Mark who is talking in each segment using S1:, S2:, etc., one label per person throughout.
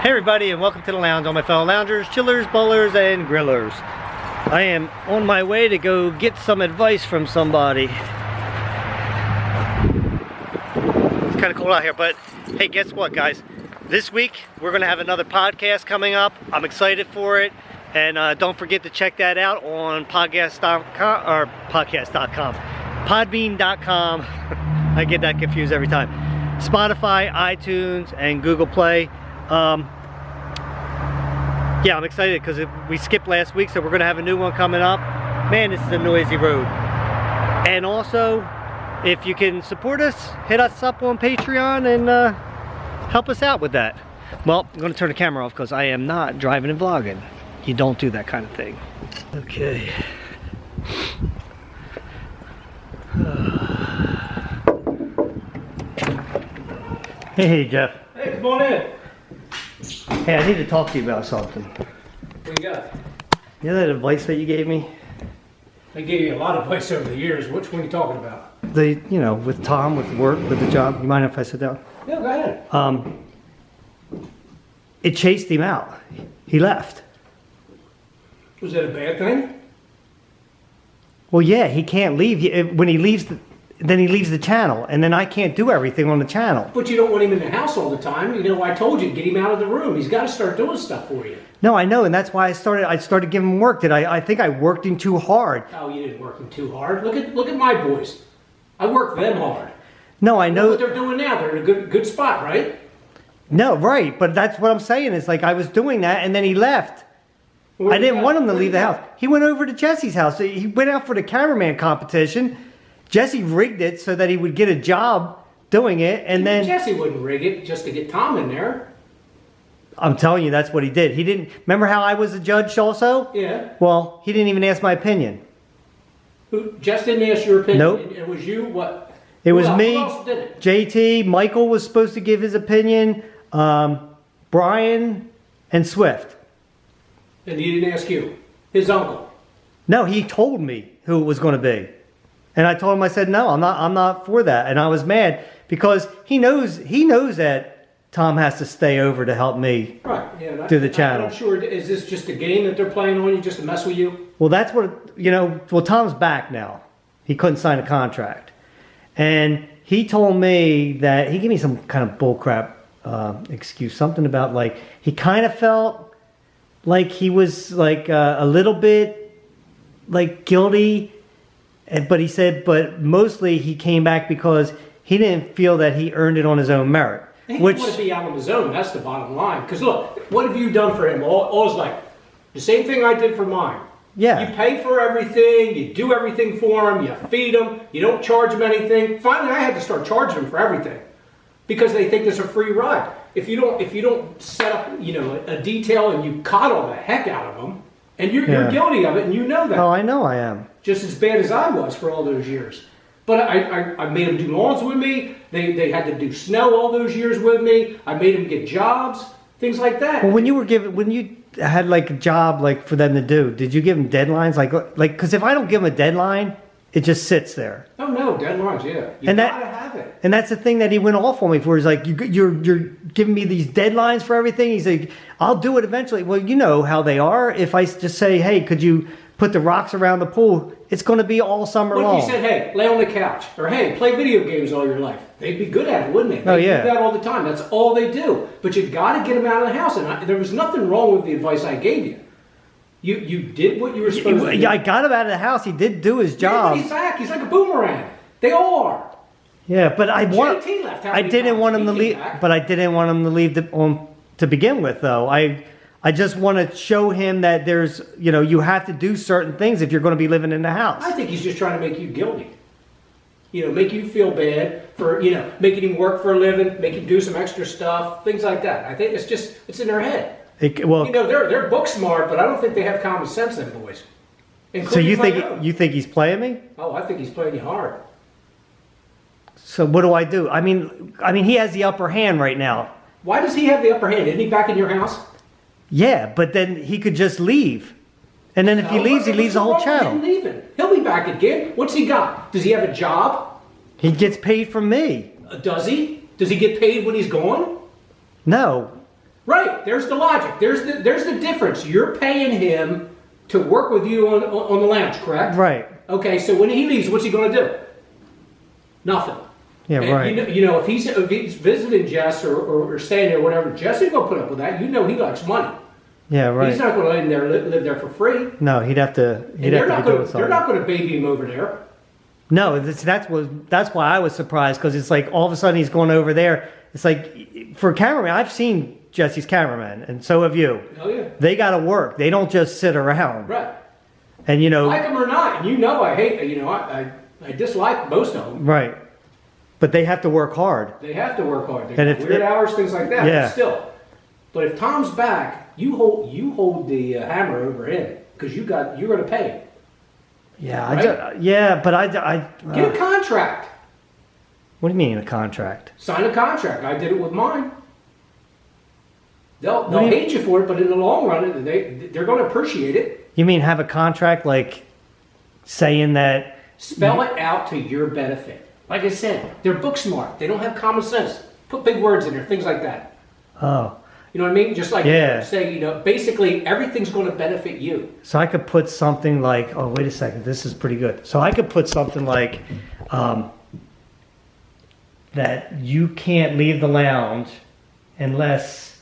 S1: Hey everybody, and welcome to the lounge, all my fellow loungers, chillers, bowlers, and grillers. I am on my way to go get some advice from somebody. It's kind of cold out here, but hey, guess what, guys? This week we're going to have another podcast coming up. I'm excited for it, and don't forget to check that out on podbean.com. I get that confused every time. Spotify, iTunes, and Google Play. Yeah, I'm excited because we skipped last week, so we're going to have a new one coming up. Man, this is a noisy road. And also, if you can support us, hit us up on Patreon and help us out with that. Well, I'm going to turn the camera off because I am not driving and vlogging. You don't do that kind of thing. Okay. Hey, Jeff.
S2: Hey, come on in.
S1: Hey, I need to talk to you about something.
S2: What you got?
S1: You know that advice that you gave me?
S2: I gave you a lot of advice over the years. Which one are you talking about?
S1: You know, with Tom, with work, with the job. You mind if I sit down?
S2: Yeah, go ahead.
S1: It chased him out. He left.
S2: Was that a bad thing?
S1: Well, yeah, he can't leave. When he leaves, then he leaves the channel, and then I can't do everything on the channel.
S2: But you don't want him in the house all the time. You know, I told you, get him out of the room. He's got to start doing stuff for you.
S1: No, I know, and that's why I started giving him work. I think I worked him too hard.
S2: Oh, you didn't work him too hard. Look at my boys. I work them hard.
S1: No, I know.
S2: Look what they're doing now. They're in a good spot, right?
S1: No, right, but that's what I'm saying. It's like I was doing that, and then he left. I didn't want him to leave the house. He went over to Jesse's house. He went out for the cameraman competition. Jesse rigged it so that he would get a job doing it, and then
S2: Jesse wouldn't rig it just to get Tom in there.
S1: I'm telling you, that's what he did. He didn't. Remember how I was the judge also?
S2: Yeah.
S1: Well, he didn't even ask my opinion.
S2: Who? Just didn't ask your opinion.
S1: Nope.
S2: It was you. What?
S1: It was me.
S2: Who else did it?
S1: JT. Michael was supposed to give his opinion. Brian and Swift.
S2: And he didn't ask you. His uncle.
S1: No, he told me who it was going to be. And I told him, I said, no, I'm not for that. And I was mad because he knows that Tom has to stay over to help me do the channel.
S2: I'm not sure, is this just a game that they're playing on you just to mess with you?
S1: Well, that's what, well, Tom's back now. He couldn't sign a contract. And he told me that, he gave me some kind of bullcrap excuse, something about like, he kind of felt like he was like a little bit like guilty. But he said, but mostly he came back because he didn't feel that he earned it on his own merit.
S2: He didn't want to be out on his own. That's the bottom line. Because look, what have you done for him? All his life. The same thing I did for mine.
S1: Yeah.
S2: You pay for everything. You do everything for him. You feed him. You don't charge him anything. Finally, I had to start charging him for everything because they think there's a free ride. If you don't set up, a detail and you coddle the heck out of them, and you're guilty of it, and you know that.
S1: Oh, I know I am.
S2: Just as bad as I was for all those years. But I made them do lawns with me. They had to do snow all those years with me. I made them get jobs, things like that.
S1: Well, when you had like a job like for them to do, did you give them deadlines? Like, because if I don't give them a deadline, it just sits there.
S2: Oh no, deadlines, yeah. You gotta have it.
S1: And that's the thing that he went off on me for. He's like, you're giving me these deadlines for everything. He's like, I'll do it eventually. Well, you know how they are. If I just say, hey, could you put the rocks around the pool, it's going to be all summer long.
S2: What if you said, hey, lay on the couch, or hey, play video games all your life? They'd be good at it, wouldn't they? They do that all the time. That's all they do. But you got to get them out of the house. And there was nothing wrong with the advice I gave you. You did what you were supposed to do.
S1: Yeah, I got him out of the house. He did do his job.
S2: Yeah, but he's back. He's like a boomerang. They all are.
S1: Yeah, but I didn't want him to leave. But I didn't want him to leave to begin with, though. I just want to show him that there's, you have to do certain things if you're going to be living in the house.
S2: I think he's just trying to make you guilty. Make you feel bad for, making him work for a living, make him do some extra stuff, things like that. I think it's in their head. They're book smart, but I don't think they have common sense, them boys.
S1: So you think he's playing me?
S2: Oh, I think he's playing you hard.
S1: So what do I do? I mean, he has the upper hand right now.
S2: Why does he have the upper hand? Isn't he back in your house?
S1: Yeah, but then he could just leave. And then if he leaves the whole channel.
S2: Leaving. He'll be back again. What's he got? Does he have a job?
S1: He gets paid from me.
S2: Does he? Does he get paid when he's gone?
S1: No.
S2: Right. There's the logic. There's the difference. You're paying him to work with you on the lounge, correct?
S1: Right.
S2: Okay. So when he leaves, what's he going to do? Nothing.
S1: Yeah,
S2: and
S1: right.
S2: You know, if he's visiting Jess or staying there, or whatever, Jess ain't gonna put up with that. You know, he likes money.
S1: Yeah, right.
S2: He's not going to live there for free.
S1: No, he'd have to.
S2: They're not going to baby him over there.
S1: No, that's why I was surprised, because it's like all of a sudden he's going over there. It's like, for a cameraman, I've seen Jesse's cameraman, and so have you.
S2: Oh yeah.
S1: They got to work. They don't just sit around.
S2: Right.
S1: And
S2: like them or not, and you know I hate. You know I dislike most of them.
S1: Right. But they have to work hard.
S2: They have to work hard. They
S1: And
S2: got weird hours, things like that.
S1: Yeah.
S2: But still. But if Tom's back, you hold the hammer over him, because you're going to pay him.
S1: Yeah,
S2: right?
S1: But I
S2: get a contract.
S1: What do you mean a contract?
S2: Sign a contract. I did it with mine. They'll hate you for it, but in the long run, they're going to appreciate it.
S1: You mean have a contract, like saying that?
S2: Spell it out to your benefit. Like I said, they're book smart. They don't have common sense. Put big words in there, things like that.
S1: Oh.
S2: You know what I mean? Just like say, basically everything's going to benefit you.
S1: So I could put something like, oh, wait a second, this is pretty good. So I could put something like that you can't leave the lounge unless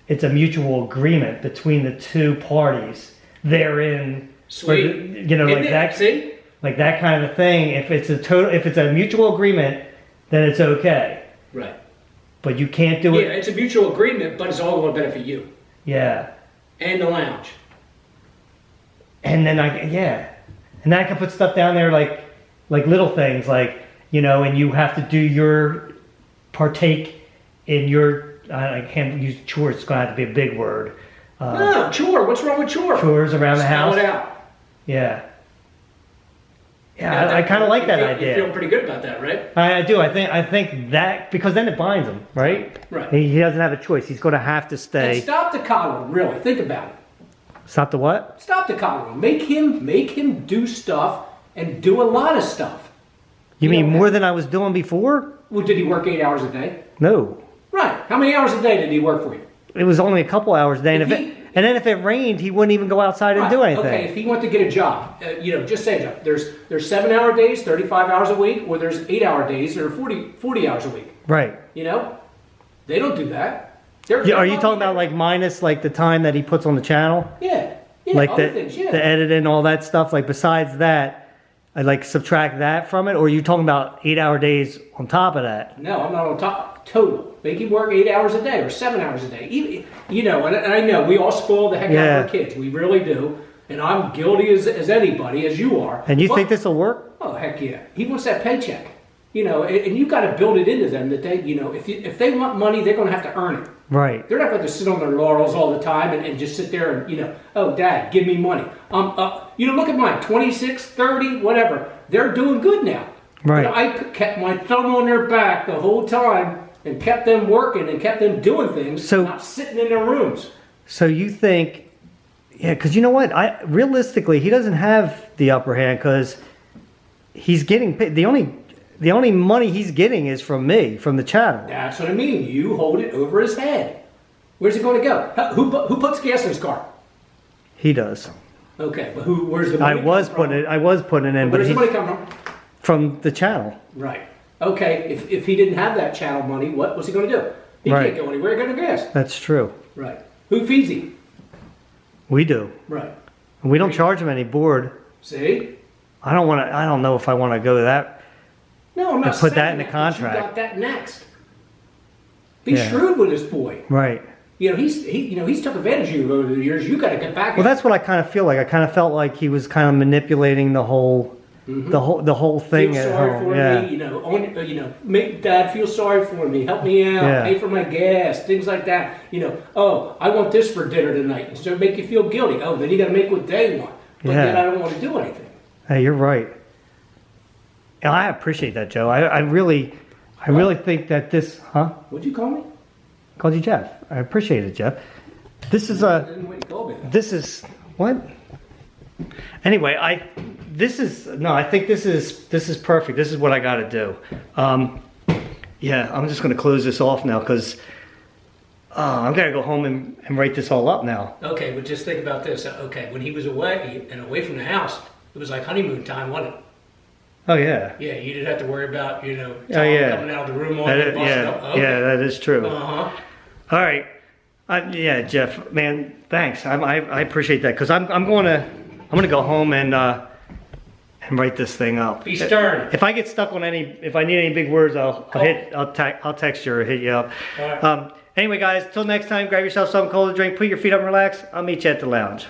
S1: it's a mutual agreement between the two parties. Therein,
S2: sweet.
S1: Like that.
S2: See?
S1: Like that kind of a thing. If it's a mutual agreement, then it's okay.
S2: Right.
S1: But you can't do it.
S2: Yeah, it's a mutual agreement, but it's all going to benefit you.
S1: Yeah.
S2: And the lounge.
S1: And then and then I can put stuff down there like little things, like, and you have to do partake in your, I can't use chores, it's going to have to be a big word.
S2: No, chore, what's wrong with chore?
S1: Chores around the house.
S2: Spell it out.
S1: Yeah. Yeah, I kind of like that idea.
S2: You feel pretty good about that, right?
S1: I do. I think that, because then it binds him, right?
S2: Right.
S1: He doesn't have a choice. He's going to have to stay.
S2: And stop the coddling, really. Think about it.
S1: Stop the what?
S2: Stop the coddling. Make him do stuff, and do a lot of stuff.
S1: You mean more than I was doing before?
S2: Well, did he work 8 hours a day?
S1: No.
S2: Right. How many hours a day did he work for you?
S1: It was only a couple hours a day. And then if it rained, he wouldn't even go outside and do anything.
S2: Okay, if he went to get a job, just say a job. There's 7-hour days, 35 hours a week, or there's 8-hour days, or 40 hours a week.
S1: Right.
S2: They don't do that.
S1: Are you talking about like minus like the time that he puts on the channel?
S2: Yeah.
S1: Like
S2: other things,
S1: the editing, all that stuff. Like besides that, I like subtract that from it. Or are you talking about 8-hour days on top of that?
S2: No, I'm not on top. Total. Make him work 8 hours a day or 7 hours a day. Even, and I know we all spoil the heck out of our kids. We really do. And I'm guilty as anybody, as you are.
S1: And you think this will work?
S2: Oh, heck yeah. He wants that paycheck. And you got to build it into them that they, if they want money, they're going to have to earn it.
S1: Right.
S2: They're not going to sit on their laurels all the time and just sit there and, oh, Dad, give me money. Look at mine, 26, 30, whatever. They're doing good now.
S1: Right.
S2: I kept my thumb on their back the whole time and kept them working and kept them doing things, not sitting in their rooms.
S1: So you think, because you know what? Realistically, he doesn't have the upper hand, because he's getting paid. The only money he's getting is from me, from the channel.
S2: That's what I mean. You hold it over his head. Where's it going to go? Who puts gas in his car?
S1: He does.
S2: Okay, but where's the money?
S1: I was putting it in, but
S2: where's the money come from?
S1: From the channel.
S2: Right. Okay, if he didn't have that channel money, what was he going to do? He can't go anywhere. He's going to gas.
S1: That's true.
S2: Right. Who feeds him?
S1: We do.
S2: Right.
S1: And we don't charge him any board.
S2: See?
S1: I don't know if I want to go that.
S2: No, I'm not
S1: put
S2: saying
S1: that in the contract.
S2: You got that next. Be shrewd with this boy.
S1: Right.
S2: He's took advantage of you over the years. You got to get back.
S1: Well, that's what I kind of feel like. I kind of felt like he was kind of manipulating the whole, the whole thing
S2: feel
S1: at
S2: sorry
S1: home.
S2: For me, make Dad feel sorry for me. Help me out. Pay for my gas. Things like that. Oh, I want this for dinner tonight. So make you feel guilty. Oh, then you got to make what they want. But then I don't want to do anything.
S1: Hey, you're right. And I appreciate that, Joe. I really think that this, huh?
S2: What'd you call me?
S1: I called you Jeff. I appreciate it, Jeff. This is what? Anyway, I think this is perfect. This is what I got to do. I'm just going to close this off now, because I'm gonna go home and write this all up now.
S2: Okay, but just think about this. Okay, when he was away and away from the house, it was like honeymoon time, wasn't it?
S1: Oh yeah.
S2: Yeah, you didn't have to worry about, Tom
S1: yeah.
S2: coming out of the room on
S1: That
S2: you,
S1: is,
S2: busting
S1: yeah,
S2: up. Okay.
S1: yeah, that is true.
S2: Uh-huh.
S1: All right. Yeah, Jeff, man, thanks. I appreciate that because I'm gonna go home and write this thing up.
S2: Be stern.
S1: If I get stuck on if I need any big words, I'll text you or hit you up.
S2: All right.
S1: Anyway, guys, till next time, grab yourself something cold to drink, put your feet up and relax. I'll meet you at the lounge.